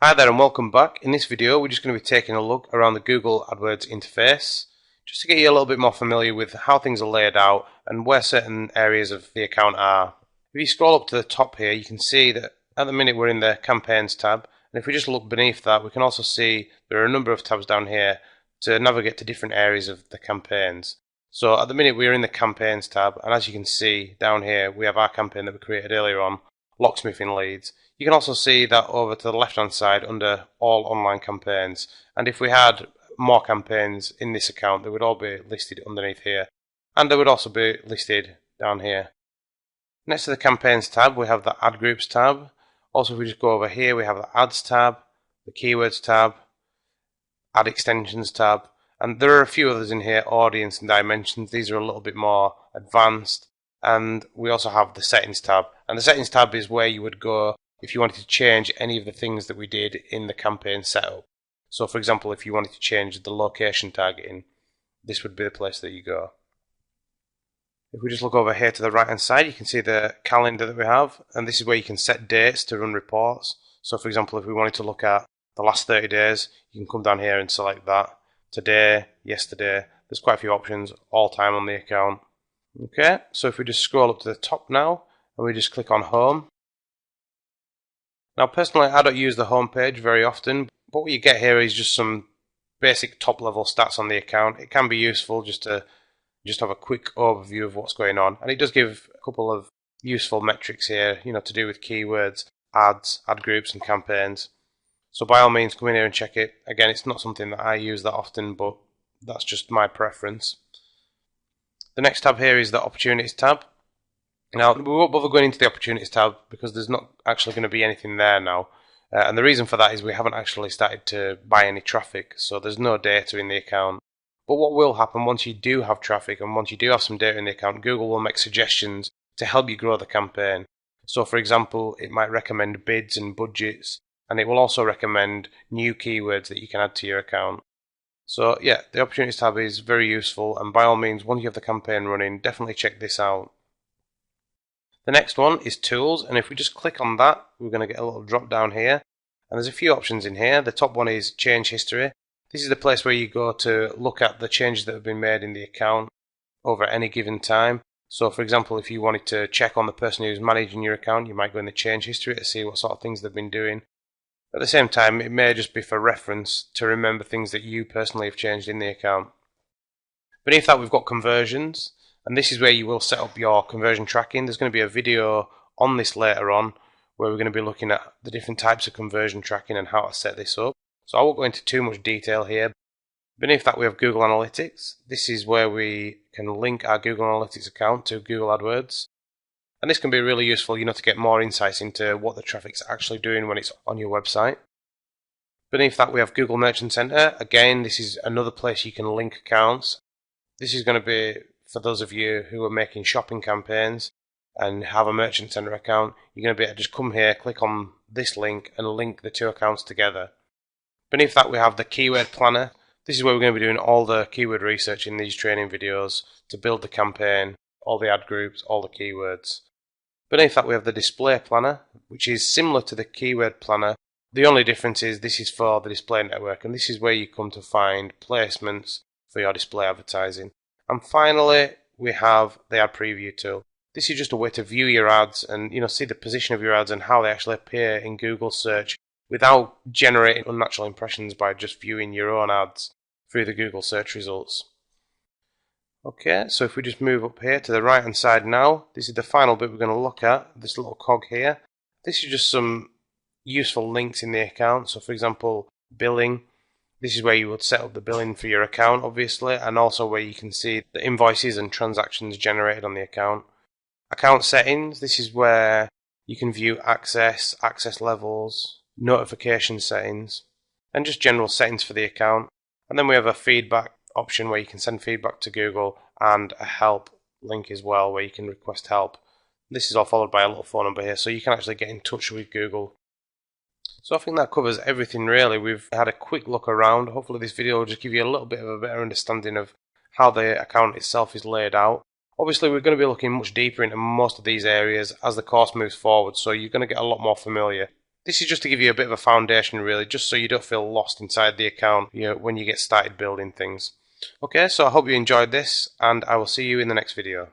Hi there and welcome back. In this video we're just going to be taking a look around the Google AdWords interface just to get you a little bit more familiar with how things are laid out and where certain areas of the account are. If you scroll up to the top here you can see that at the minute we're in the Campaigns tab, and if we just look beneath that we can also see there are a number of tabs down here to navigate to different areas of the campaigns. So at the minute we're in the Campaigns tab, and as you can see down here we have our campaign that we created earlier on, Locksmithing Leads. You can also see that over to the left hand side under all online campaigns, and if we had more campaigns in this account they would all be listed underneath here, and they would also be listed down here. Next to the Campaigns tab we have the Ad Groups tab. Also if we just go over here we have the Ads tab, the Keywords tab, Ad Extensions tab, and there are a few others in here, Audience and Dimensions. These are a little bit more advanced. And we also have the Settings tab, and the Settings tab is where you would go if you wanted to change any of the things that we did in the campaign setup. So for example, if you wanted to change the location targeting, this would be the place that you go. If we just look over here to the right hand side you can see the calendar that we have, and this is where you can set dates to run reports. So for example, if we wanted to look at the last 30 days you can come down here and select that. Today, yesterday, there's quite a few options, all time on the account. Okay, so if we just scroll up to the top now and we just click on Home. Now personally I don't use the home page very often, but what you get here is just some basic top level stats on the account. It can be useful just to have a quick overview of what's going on, and it does give a couple of useful metrics here, to do with keywords, ads, ad groups and campaigns. So by all means come in here and check it. Again, it's not something that I use that often, but that's just my preference. The next tab here is the Opportunities tab. Now we won't bother going into the Opportunities tab because there's not actually going to be anything there now, and the reason for that is we haven't actually started to buy any traffic, so there's no data in the account. But what will happen once you do have traffic and once you do have some data in the account, Google will make suggestions to help you grow the campaign. So for example, it might recommend bids and budgets, and it will also recommend new keywords that you can add to your account. So yeah, the Opportunities tab is very useful, and by all means once you have the campaign running definitely check this out. The next one is Tools, and if we just click on that we're going to get a little drop down here, and there's a few options in here. The top one is Change History. This is the place where you go to look at the changes that have been made in the account over any given time. So for example, if you wanted to check on the person who's managing your account, you might go in the Change History to see what sort of things they've been doing. At the same time, it may just be for reference to remember things that you personally have changed in the account. Beneath that we've got Conversions, and this is where you will set up your conversion tracking. There's going to be a video on this later on where we're going to be looking at the different types of conversion tracking and how to set this up. So I won't go into too much detail here. Beneath that we have Google Analytics. This is where we can link our Google Analytics account to Google AdWords. And this can be really useful, to get more insights into what the traffic's actually doing when it's on your website. Beneath that we have Google Merchant Center. Again, this is another place you can link accounts. This is going to be for those of you who are making shopping campaigns and have a Merchant Center account. You're going to be able to just come here, click on this link and link the two accounts together. Beneath that we have the Keyword Planner. This is where we're going to be doing all the keyword research in these training videos to build the campaign, all the ad groups, all the keywords. Beneath that we have the Display Planner, which is similar to the Keyword Planner. The only difference is this is for the display network, and this is where you come to find placements for your display advertising. And finally we have the Ad Preview tool. This is just a way to view your ads and see the position of your ads and how they actually appear in Google search without generating unnatural impressions by just viewing your own ads through the Google search results. Okay, so if we just move up here to the right hand side now, this is the final bit we're going to look at, this little cog here. This is just some useful links in the account. So for example, billing. This is where you would set up the billing for your account obviously, and also where you can see the invoices and transactions generated on the account. Account settings, this is where you can view access levels, notification settings, and just general settings for the account. And then we have a feedback option where you can send feedback to Google, and a help link as well where you can request help. This is all followed by a little phone number here, so you can actually get in touch with Google. So I think that covers everything really. We've had a quick look around. Hopefully this video will just give you a little bit of a better understanding of how the account itself is laid out. Obviously we're going to be looking much deeper into most of these areas as the course moves forward, so you're going to get a lot more familiar. This is just to give you a bit of a foundation really, just so you don't feel lost inside the account when you get started building things. Okay, so I hope you enjoyed this, and I will see you in the next video.